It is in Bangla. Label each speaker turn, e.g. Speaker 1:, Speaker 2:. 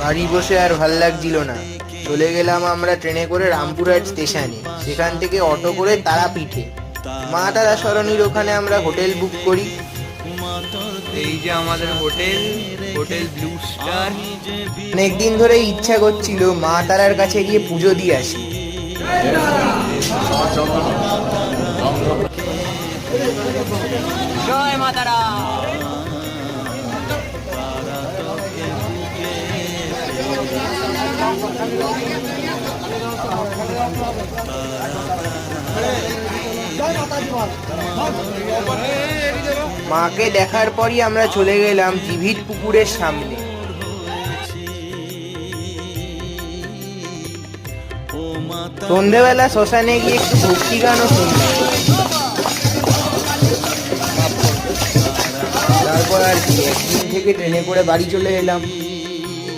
Speaker 1: বাড়ি বসে আর ভাল লাগছিল না, চলে গেলাম আমরা ট্রেনে করে রামপুরহাট স্টেশনে। সেখান থেকে অটো করে তারাপীঠে মা তারা সরণির ওখানে আমরা হোটেল বুক করি। এই যে আমাদের হোটেল, হোটেল ব্লু স্টার। অনেকদিন ধরে ইচ্ছা করছিল মা তারার কাছে গিয়ে পুজো দিয়ে আসি। জয় মা তারা। মাকে দেখার পরই আমরা চলে গেলাম জিভিট পুকুরের সামনে। সন্ধেবেলা শ্মশানে গিয়ে একটু ভক্তি গানও শুনলাম। তারপর আর কি, একদিন থেকে ট্রেনে করে বাড়ি চলে এলাম।